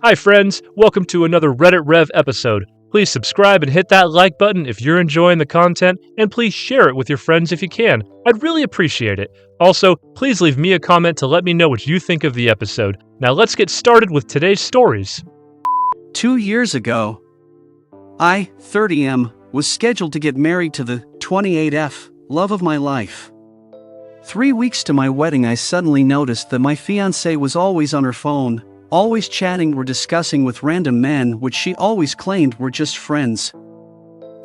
Hi friends, welcome to another RedditRev episode. Please subscribe and hit that like button if you're enjoying the content, and please share it with your friends if you can. I'd really appreciate it. Also, please leave me a comment to let me know what you think of the episode. Now let's get started with today's stories. 2 years ago, I, 30M, was scheduled to get married to the 28F, love of my life. 3 weeks to my wedding, I suddenly noticed that my fiancée was always on her phone, always chatting or discussing with random men which she always claimed were just friends.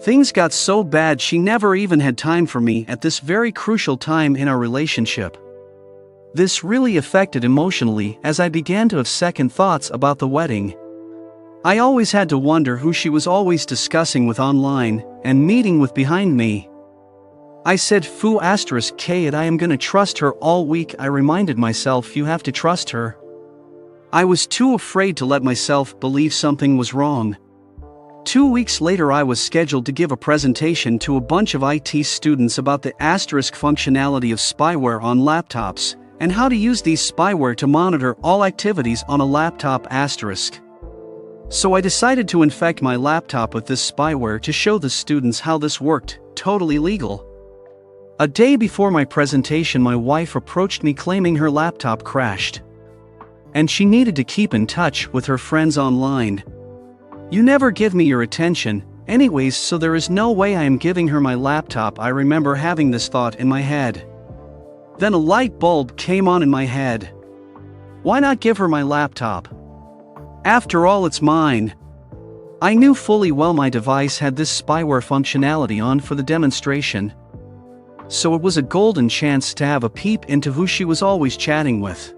Things got so bad she never even had time for me at this very crucial time in our relationship. This really affected emotionally as I began to have second thoughts about the wedding. I always had to wonder who she was always discussing with online and meeting with behind me. I said K and I am gonna trust her all week. I reminded myself you have to trust her. I was too afraid to let myself believe something was wrong. 2 weeks later, I was scheduled to give a presentation to a bunch of IT students about the asterisk functionality of spyware on laptops and how to use these spyware to monitor all activities on a laptop asterisk. So I decided to infect my laptop with this spyware to show the students how this worked, totally legal. A day before my presentation, my wife approached me claiming her laptop crashed, and she needed to keep in touch with her friends online. You never give me your attention, anyways, so there is no way I am giving her my laptop. I remember having this thought in my head. Then a light bulb came on in my head. Why not give her my laptop? After all, it's mine. I knew fully well my device had this spyware functionality on for the demonstration. So it was a golden chance to have a peep into who she was always chatting with.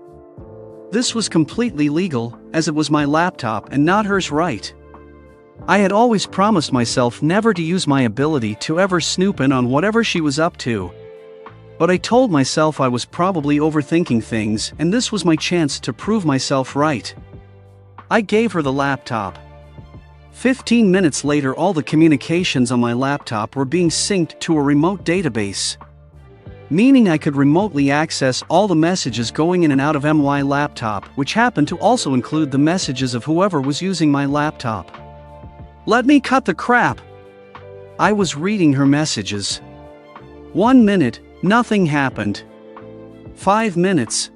This was completely legal, as it was my laptop and not hers, right? I had always promised myself never to use my ability to ever snoop in on whatever she was up to. But I told myself I was probably overthinking things, and this was my chance to prove myself right. I gave her the laptop. 15 minutes later, all the communications on my laptop were being synced to a remote database, meaning I could remotely access all the messages going in and out of my laptop, which happened to also include the messages of whoever was using my laptop. Let me cut the crap. I was reading her messages. 1 minute, nothing happened. 5 minutes,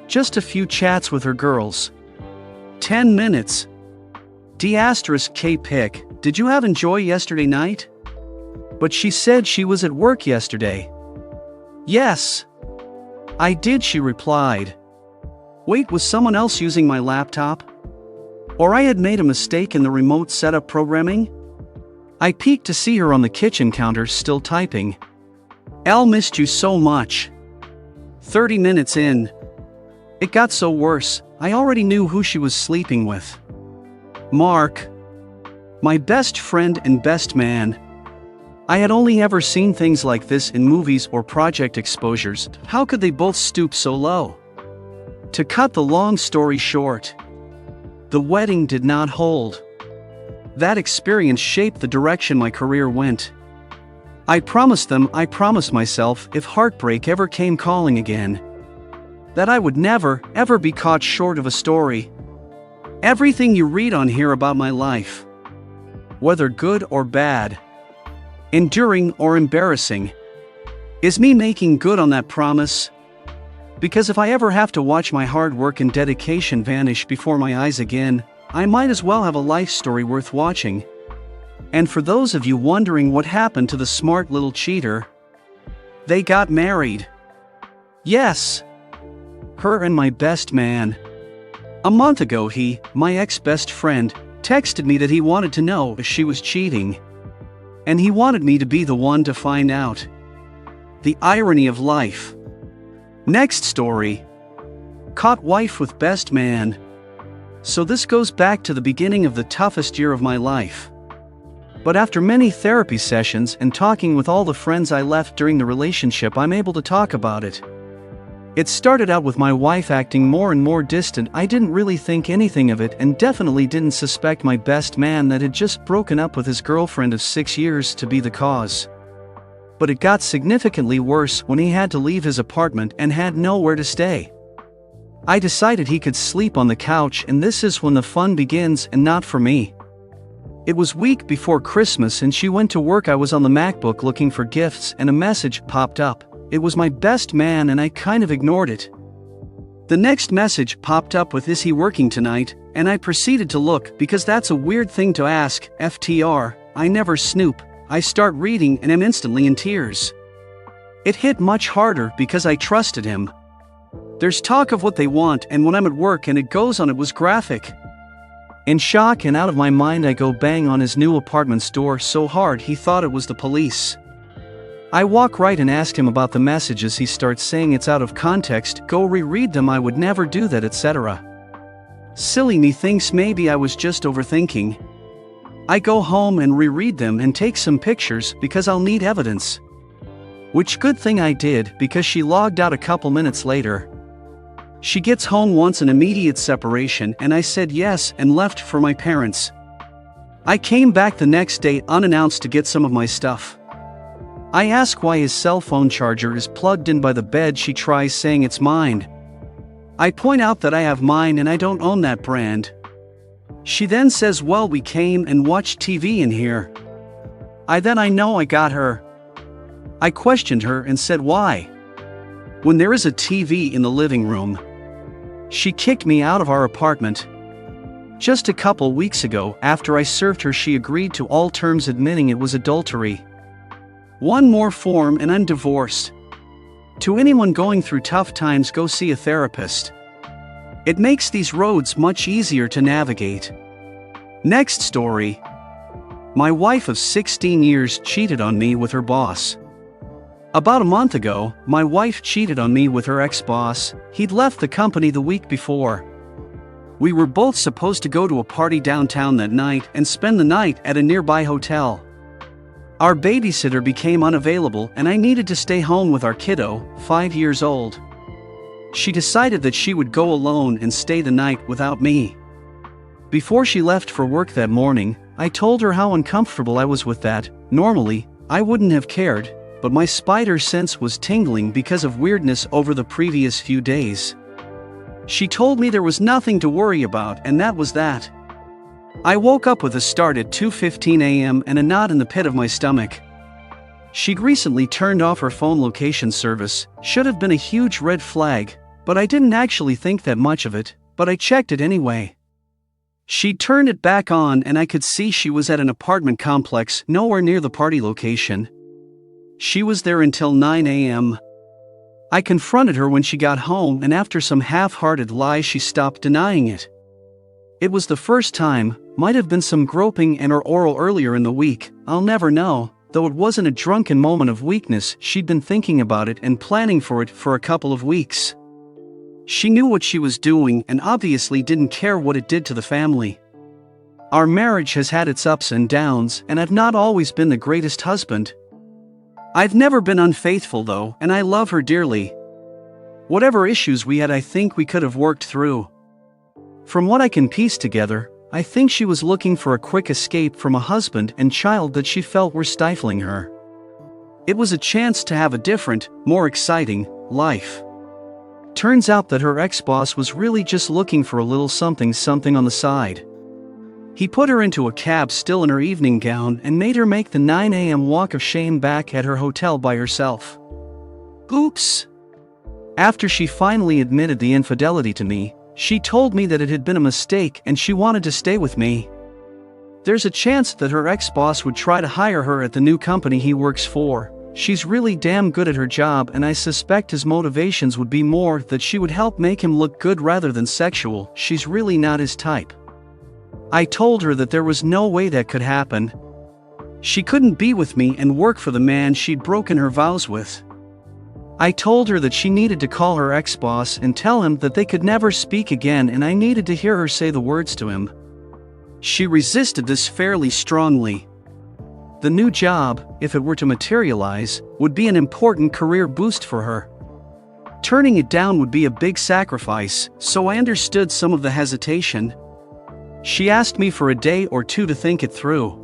just a few chats with her girls. 10 minutes. K pic, did you have enjoy yesterday night? But she said she was at work yesterday. Yes, I did, she replied. Wait, was someone else using my laptop? Or I had made a mistake in the remote setup programming? I peeked to see her on the kitchen counter still typing. Missed you so much. 30 minutes in. It got so worse, I already knew who she was sleeping with. Mark, my best friend and best man. I had only ever seen things like this in movies or project exposures. How could they both stoop so low? To cut the long story short, the wedding did not hold. That experience shaped the direction my career went. I promised myself, if heartbreak ever came calling again, that I would never, ever be caught short of a story. Everything you read on here about my life, whether good or bad, enduring or embarrassing, is me making good on that promise. Because if I ever have to watch my hard work and dedication vanish before my eyes again, I might as well have a life story worth watching. And for those of you wondering what happened to the smart little cheater, they got married. Yes, her and my best man. A month ago, my ex-best friend, texted me that he wanted to know if she was cheating. And he wanted me to be the one to find out. The irony of life. Next story. Caught wife with best man. So this goes back to the beginning of the toughest year of my life. But after many therapy sessions and talking with all the friends I left during the relationship, I'm able to talk about it. It started out with my wife acting more and more distant. I didn't really think anything of it and definitely didn't suspect my best man that had just broken up with his girlfriend of 6 years to be the cause. But it got significantly worse when he had to leave his apartment and had nowhere to stay. I decided he could sleep on the couch, and this is when the fun begins, and not for me. It was week before Christmas and she went to work. I was on the MacBook looking for gifts and a message popped up. It was my best man and I kind of ignored it. The next message popped up with "Is he working tonight?" and I proceeded to look because that's a weird thing to ask. FTR, I never snoop. I start reading and am instantly in tears. It hit much harder because I trusted him. There's talk of what they want, and when I'm at work and it goes on, it was graphic. In shock and out of my mind, I go bang on his new apartment's door so hard he thought it was the police. I walk right and ask him about the messages. He starts saying it's out of context, go reread them, I would never do that, etc. Silly me thinks maybe I was just overthinking. I go home and reread them and take some pictures because I'll need evidence. Which good thing I did, because she logged out a couple minutes later. She gets home, wants an immediate separation, and I said yes and left for my parents. I came back the next day unannounced to get some of my stuff. I ask why his cell phone charger is plugged in by the bed. She tries saying it's mine. I point out that I have mine and I don't own that brand. She then says, well, we came and watched TV in here. I know I got her. I questioned her and said why? When there is a TV in the living room. She kicked me out of our apartment. Just a couple weeks ago, after I served her, she agreed to all terms, admitting it was adultery. One more form and I'm divorced. To anyone going through tough times, go see a therapist. It makes these roads much easier to navigate. Next story. My wife of 16 years cheated on me with her boss. About a month ago, my wife cheated on me with her ex-boss. He'd left the company the week before. We were both supposed to go to a party downtown that night and spend the night at a nearby hotel. Our babysitter became unavailable and I needed to stay home with our kiddo, 5 years old. She decided that she would go alone and stay the night without me. Before she left for work that morning, I told her how uncomfortable I was with that. Normally, I wouldn't have cared, but my spider sense was tingling because of weirdness over the previous few days. She told me there was nothing to worry about, and that was that. I woke up with a start at 2:15 a.m. and a knot in the pit of my stomach. She'd recently turned off her phone location service. Should have been a huge red flag, but I didn't actually think that much of it, but I checked it anyway. She turned it back on and I could see she was at an apartment complex nowhere near the party location. She was there until 9 a.m. I confronted her when she got home, and after some half-hearted lies she stopped denying it. It was the first time, might have been some groping and or oral earlier in the week, I'll never know, though it wasn't a drunken moment of weakness. She'd been thinking about it and planning for it for a couple of weeks. She knew what she was doing and obviously didn't care what it did to the family. Our marriage has had its ups and downs, and I've not always been the greatest husband. I've never been unfaithful though, and I love her dearly. Whatever issues we had, I think we could have worked through. From what I can piece together, I think she was looking for a quick escape from a husband and child that she felt were stifling her. It was a chance to have a different, more exciting life. Turns out that her ex-boss was really just looking for a little something on the side. He put her into a cab still in her evening gown and made her make the 9 a.m. walk of shame back at her hotel by herself. Oops! After she finally admitted the infidelity to me, she told me that it had been a mistake and she wanted to stay with me. There's a chance that her ex-boss would try to hire her at the new company he works for. She's really damn good at her job, and I suspect his motivations would be more that she would help make him look good rather than sexual. She's really not his type. I told her that there was no way that could happen. She couldn't be with me and work for the man she'd broken her vows with. I told her that she needed to call her ex-boss and tell him that they could never speak again, and I needed to hear her say the words to him. She resisted this fairly strongly. The new job, if it were to materialize, would be an important career boost for her. Turning it down would be a big sacrifice, so I understood some of the hesitation. She asked me for a day or two to think it through.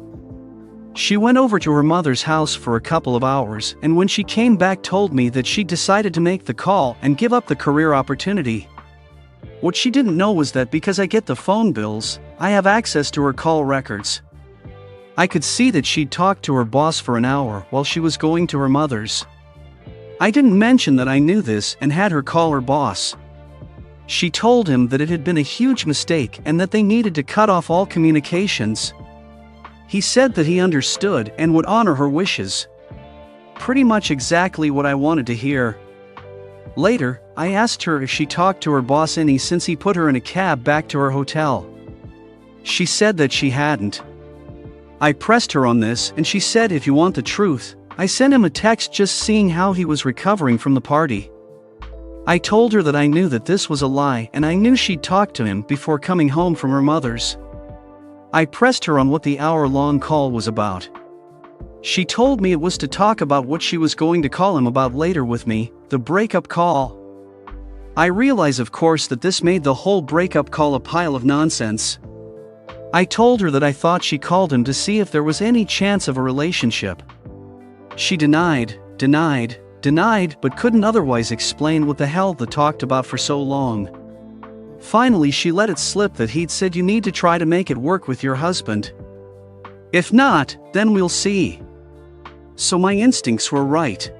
She went over to her mother's house for a couple of hours, and when she came back told me that she decided to make the call and give up the career opportunity. What she didn't know was that because I get the phone bills, I have access to her call records. I could see that she'd talked to her boss for an hour while she was going to her mother's. I didn't mention that I knew this and had her call her boss. She told him that it had been a huge mistake and that they needed to cut off all communications. He said that he understood and would honor her wishes. Pretty much exactly what I wanted to hear. Later, I asked her if she talked to her boss any since he put her in a cab back to her hotel. She said that she hadn't. I pressed her on this and she said if you want the truth, I sent him a text just seeing how he was recovering from the party. I told her that I knew that this was a lie and I knew she'd talked to him before coming home from her mother's. I pressed her on what the hour-long call was about. She told me it was to talk about what she was going to call him about later with me, the breakup call. I realize of course that this made the whole breakup call a pile of nonsense. I told her that I thought she called him to see if there was any chance of a relationship. She denied, but couldn't otherwise explain what the hell they talked about for so long. Finally she let it slip that he'd said you need to try to make it work with your husband. If not, then we'll see. So my instincts were right.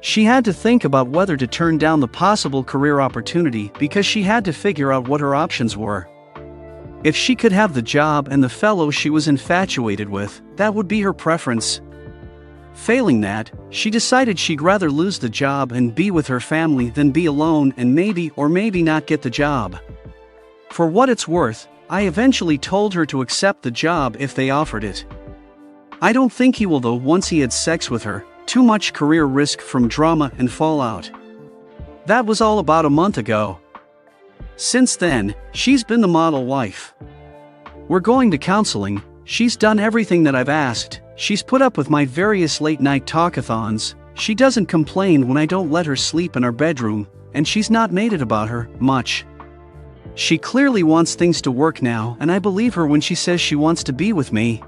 She had to think about whether to turn down the possible career opportunity because she had to figure out what her options were. If she could have the job and the fellow she was infatuated with, that would be her preference. Failing that, she decided she'd rather lose the job and be with her family than be alone and maybe or maybe not get the job. For what it's worth, I eventually told her to accept the job if they offered it. I don't think he will though once he had sex with her, too much career risk from drama and fallout. That was all about a month ago. Since then, she's been the model wife. We're going to counseling, she's done everything that I've asked, she's put up with my various late-night talkathons, she doesn't complain when I don't let her sleep in our bedroom, and she's not made it about her, much. She clearly wants things to work now and I believe her when she says she wants to be with me.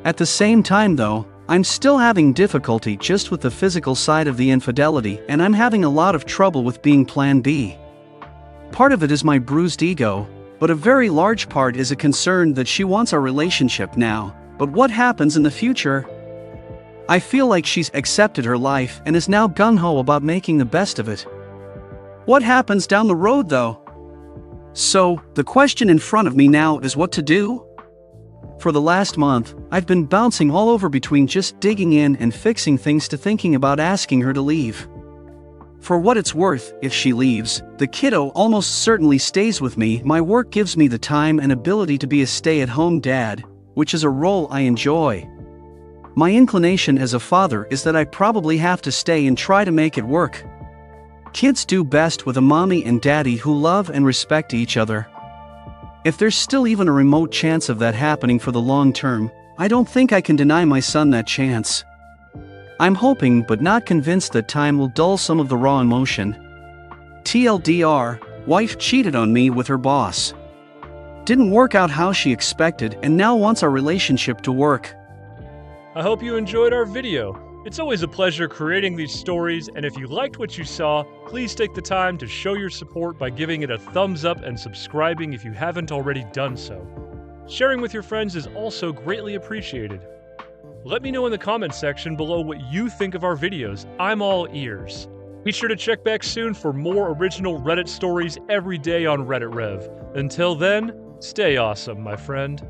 At the same time though, I'm still having difficulty just with the physical side of the infidelity and I'm having a lot of trouble with being plan B. Part of it is my bruised ego, but a very large part is a concern that she wants our relationship now, but what happens in the future? I feel like she's accepted her life and is now gung-ho about making the best of it. What happens down the road though? So, the question in front of me now is what to do? For the last month, I've been bouncing all over between just digging in and fixing things to thinking about asking her to leave. For what it's worth, if she leaves, the kiddo almost certainly stays with me. My work gives me the time and ability to be a stay-at-home dad, which is a role I enjoy. My inclination as a father is that I probably have to stay and try to make it work. Kids do best with a mommy and daddy who love and respect each other. If there's still even a remote chance of that happening for the long term, I don't think I can deny my son that chance. I'm hoping but not convinced that time will dull some of the raw emotion. TLDR, wife cheated on me with her boss. Didn't work out how she expected and now wants our relationship to work. I hope you enjoyed our video. It's always a pleasure creating these stories, and if you liked what you saw, please take the time to show your support by giving it a thumbs up and subscribing if you haven't already done so. Sharing with your friends is also greatly appreciated. Let me know in the comments section below what you think of our videos. I'm all ears. Be sure to check back soon for more original Reddit stories every day on RedditRev. Until then, stay awesome, my friend.